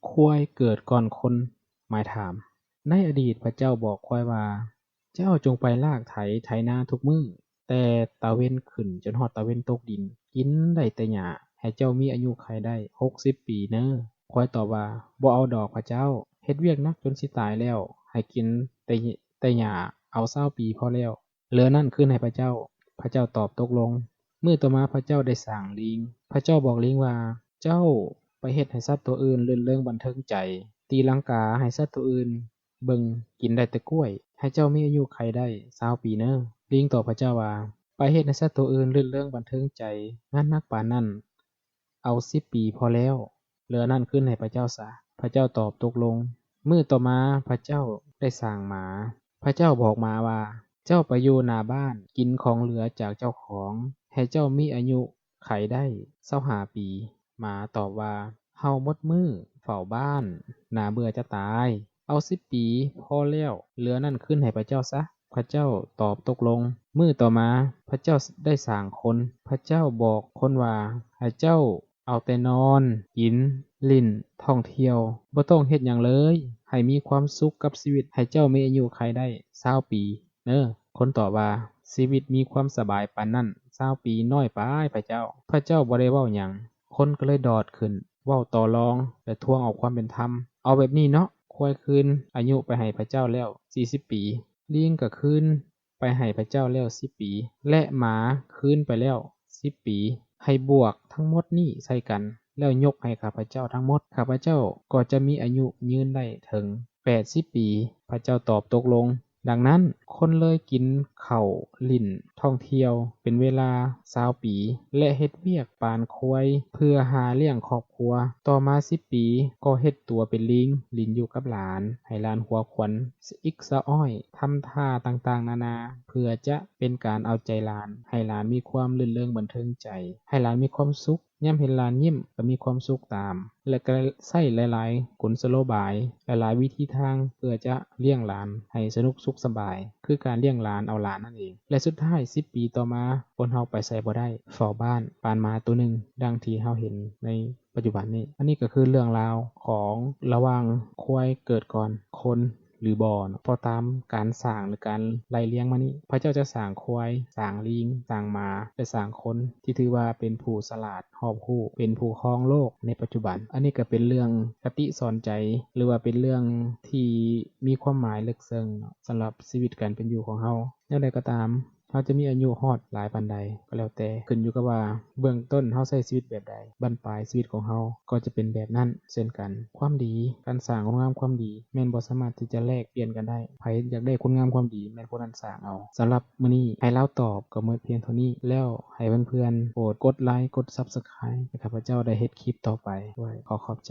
ควายเกิดก่อนคน หมายถาม ในอดีตพระเจ้าบอกควายว่า เจ้าจงไปลากไถไถนาทุกมื้อ แต่ตาเว่นขึ้นจนฮอดตาเว่นตกดิน กินได้แต่หญ้า ให้เจ้ามีอายุขัยได้60ปีเด้อ ควายตอบว่าบ่เอาดอกพระเจ้า เฮ็ดเวียกหนักจนสิตายแล้ว ให้กินแต่หญ้าเอา20ปีพอแล้ว เหลือนั้นคืนให้พระเจ้า พระเจ้าตอบตกลง มื้อต่อมาพระเจ้าได้สร้างลิง พระเจ้าบอกลิงว่า เจ้าไปเฮ็ดให้สัตว์ตัวอื่นรื่นเริงบันเทิงใจ ตีลังกาให้สัตว์ตัวอื่นเบิ่ง กินได้แต่กล้วย ให้เจ้ามีอายุขัยได้20ปีเด้อ ลิงตอบพระเจ้าว่า ไปเฮ็ดให้สัตว์ตัวอื่นรื่นเริงบันเทิงใจ งานหนักปานนั้น เอา10ปีพอแล้ว เหลือนั้นคืนให้พระเจ้าซะ พระเจ้าตอบตกลง มื้อต่อมาพระเจ้าได้สร้างหมา พระเจ้าบอกหมาว่า เจ้าไปอยู่หน้าบ้านกินของเหลือจากเจ้าของ ให้เจ้ามีอายุขัยได้25ปี หมาตอบว่าเราหมดมื้อเฝ้าบ้าน น่าเบื่อจะตาย เอา10ปีพอแล้ว เหลือนั้นคืนให้พระเจ้าซะ พระเจ้าตอบตกลง มื้อต่อมาพระเจ้าได้สร้างคน พระเจ้าบอกคนว่าให้เจ้าเอาแต่นอน กิน ลิ้น ท่องเที่ยว บ่ต้องเฮ็ดหยังเลย ให้มีความสุขกับชีวิต ให้เจ้ามีอายุขัยได้20ปีเด้อ คนตอบว่าชีวิตมีความสบายปานนั้น20ปีน้อยไปพระเจ้า พระเจ้าบ่ได้เว้าหยัง คนก็เลยดอดขึ้น เว้าต่อรองและทวงเอาความเป็นธรรม เอาแบบนี้เนาะ ควายคืนอายุไปให้พระเจ้าแล้ว40ปี ลิงก็คืนไปให้พระเจ้าแล้ว10ปี และหมาคืนไปแล้ว10ปี ให้บวกทั้งหมดนี้ใส่กัน แล้วยกให้ข้าพเจ้าทั้งหมด ข้าพเจ้าก็จะมีอายุยืนได้ถึง80ปี พระเจ้าตอบตกลง ดังนั้นคนเลยกินข้าว ลิ้น ท่องเที่ยวเป็นเวลา20ปี และเฮ็ดเวียกปานควายเพื่อหาเลี้ยงครอบครัว ต่อมา10ปีก็เฮ็ดตัวเป็นลิง ลิ้นอยู่กับหลาน ให้หลานหัวขวัญสะอิกสะอ้อย ทำท่าต่างๆนานา เพื่อจะเป็นการเอาใจหลาน ให้หลานมีความรื่นเริงบันเทิงใจ ให้หลานมีความสุข ยามเห็นหลานยิ้มก็มีความสุขตาม และก็ใช้หลายๆกลสโลบาย หลายๆวิธีทางเพื่อจะเลี้ยงหลานให้สนุกสุขสบาย คือการเลี้ยงหลานเอาหลานนั่นเอง และสุดท้าย10ปีต่อมาคนเราไปไสบ่ได้ เฝ้าบ้านปานหมาตัวหนึ่ง ดังที่เราเห็นในปัจจุบันนี้ อันนี้ก็คือเรื่องราวของระหว่างควายเกิดก่อนคนหรือบ่เนาะ เพราะตามการสร้างหรือการไล่เลี้ยงมานี้ พระเจ้าจะสร้างควาย สร้างลิง สร้างหมา และสร้างคนที่ถือว่าเป็นผู้ฉลาดรอบรู้ เป็นผู้ครองโลกในปัจจุบัน อันนี้ก็เป็นเรื่องคติสอนใจ หรือว่าเป็นเรื่องที่มีความหมายลึกซึ้งเนาะ สำหรับชีวิตการเป็นอยู่ของเราแนวใดก็ตาม เราจะมีอายุฮอดหลายปานใดก็แล้วแต่ ขึ้นอยู่กับว่าเบื้องต้นเราใช้ชีวิตแบบใด บั้นปลายชีวิตของเราก็จะเป็นแบบนั้นเช่นกัน ความดี การสร้างคุณงามความดีแม่นบ่สามารถที่จะแลกเปลี่ยนกันได้ ไผอยากได้คุณงามความดีแม่นผู้นั้นสร้างเอา สำหรับมื้อนี้ให้เราตอบก็หมดเพียงเท่านี้ แล้วให้เพื่อนๆโปรดกดไลก์ กด Subscribe ให้ข้าพเจ้าได้เฮ็ดคลิปต่อไปด้วย ขอขอบใจ